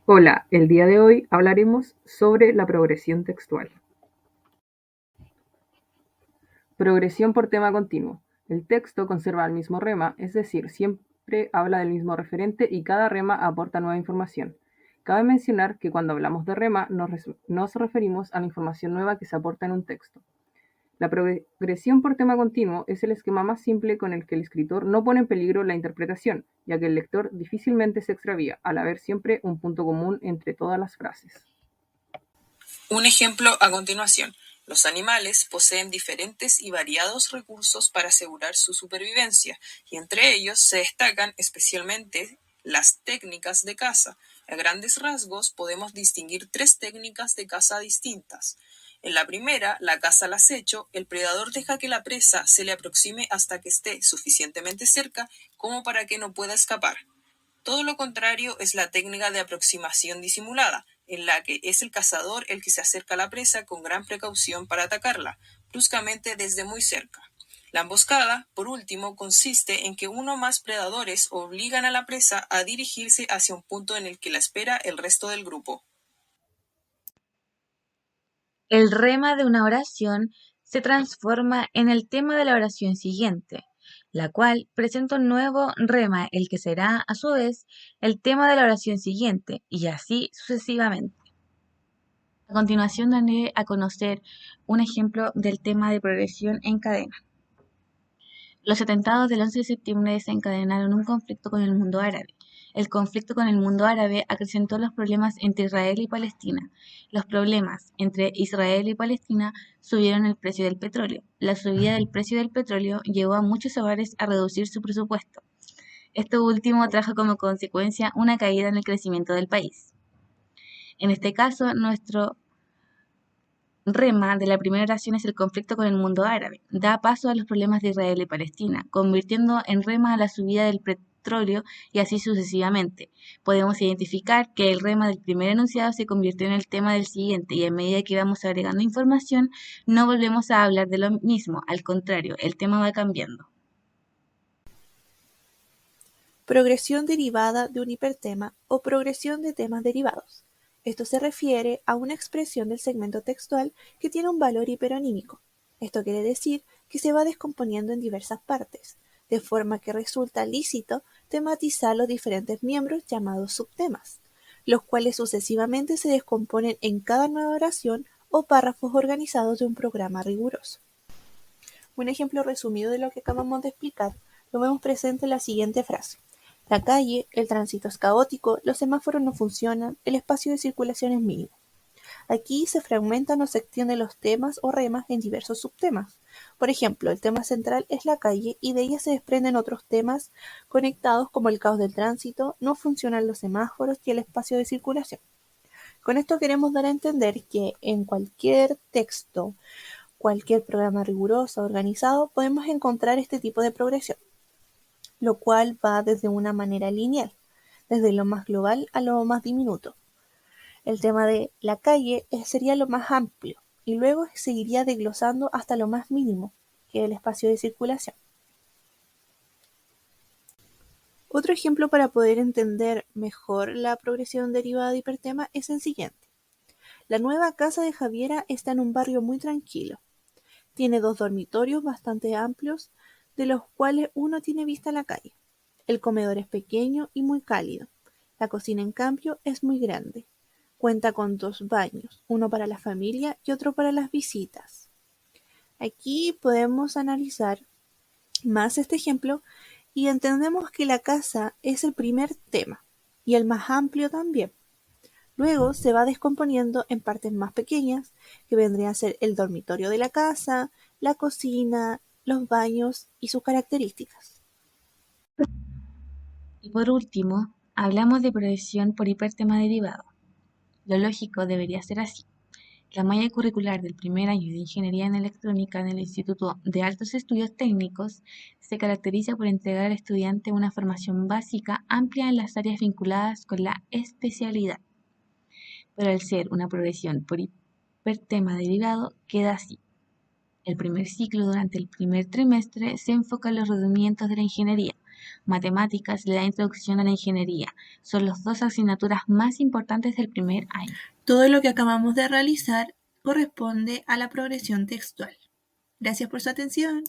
Hola, el día de hoy hablaremos sobre la progresión textual. Progresión por tema continuo. El texto conserva el mismo rema, es decir, siempre habla del mismo referente y cada rema aporta nueva información. Cabe mencionar que cuando hablamos de rema nos referimos a la información nueva que se aporta en un texto. La progresión por tema continuo es el esquema más simple con el que el escritor no pone en peligro la interpretación, ya que el lector difícilmente se extravía, al haber siempre un punto común entre todas las frases. Un ejemplo a continuación. Los animales poseen diferentes y variados recursos para asegurar su supervivencia, y entre ellos se destacan especialmente las técnicas de caza. A grandes rasgos podemos distinguir tres técnicas de caza distintas. En la primera, la caza al acecho, el predador deja que la presa se le aproxime hasta que esté suficientemente cerca como para que no pueda escapar. Todo lo contrario es la técnica de aproximación disimulada, en la que es el cazador el que se acerca a la presa con gran precaución para atacarla, bruscamente desde muy cerca. La emboscada, por último, consiste en que uno o más predadores obligan a la presa a dirigirse hacia un punto en el que la espera el resto del grupo. El rema de una oración se transforma en el tema de la oración siguiente, la cual presenta un nuevo rema, el que será, a su vez, el tema de la oración siguiente, y así sucesivamente. A continuación daré a conocer un ejemplo del tema de progresión en cadena. Los atentados del 11 de septiembre desencadenaron un conflicto con el mundo árabe. El conflicto con el mundo árabe acrecentó los problemas entre Israel y Palestina. Los problemas entre Israel y Palestina subieron el precio del petróleo. La subida del precio del petróleo llevó a muchos hogares a reducir su presupuesto. Esto último trajo como consecuencia una caída en el crecimiento del país. En este caso, nuestro rema de la primera oración es el conflicto con el mundo árabe. Da paso a los problemas de Israel y Palestina, convirtiendo en rema a la subida del petróleo y así sucesivamente. Podemos identificar que el rema del primer enunciado se convirtió en el tema del siguiente y a medida que vamos agregando información no volvemos a hablar de lo mismo, al contrario, el tema va cambiando. Progresión derivada de un hipertema o progresión de temas derivados. Esto se refiere a una expresión del segmento textual que tiene un valor hiperonímico. Esto quiere decir que se va descomponiendo en diversas partes, de forma que resulta lícito tematizar los diferentes miembros llamados subtemas, los cuales sucesivamente se descomponen en cada nueva oración o párrafos organizados de un programa riguroso. Un ejemplo resumido de lo que acabamos de explicar lo vemos presente en la siguiente frase. La calle, el tránsito es caótico, los semáforos no funcionan, el espacio de circulación es mínimo. Aquí se fragmentan o se extienden los temas o remas en diversos subtemas. Por ejemplo, el tema central es la calle y de ella se desprenden otros temas conectados como el caos del tránsito, no funcionan los semáforos y el espacio de circulación. Con esto queremos dar a entender que en cualquier texto, cualquier programa riguroso, organizado, podemos encontrar este tipo de progresión, lo cual va desde una manera lineal, desde lo más global a lo más diminuto. El tema de la calle sería lo más amplio y luego seguiría desglosando hasta lo más mínimo, que es el espacio de circulación. Otro ejemplo para poder entender mejor la progresión derivada de hipertema es el siguiente. La nueva casa de Javiera está en un barrio muy tranquilo. Tiene 2 dormitorios bastante amplios, de los cuales uno tiene vista a la calle. El comedor es pequeño y muy cálido. La cocina, en cambio, es muy grande. Cuenta con 2 baños, uno para la familia y otro para las visitas. Aquí podemos analizar más este ejemplo y entendemos que la casa es el primer tema y el más amplio también. Luego se va descomponiendo en partes más pequeñas, que vendrían a ser el dormitorio de la casa, la cocina, los baños y sus características. Y por último, hablamos de progresión por hipertema derivado. Lo lógico debería ser así. La malla curricular del primer año de Ingeniería en Electrónica en el Instituto de Altos Estudios Técnicos se caracteriza por entregar al estudiante una formación básica amplia en las áreas vinculadas con la especialidad. Pero al ser una progresión por hipertema derivado, queda así. El primer ciclo durante el primer trimestre se enfoca en los rendimientos de la ingeniería. Matemáticas y la introducción a la ingeniería. Son las dos asignaturas más importantes del primer año. Todo lo que acabamos de realizar corresponde a la progresión textual. Gracias por su atención.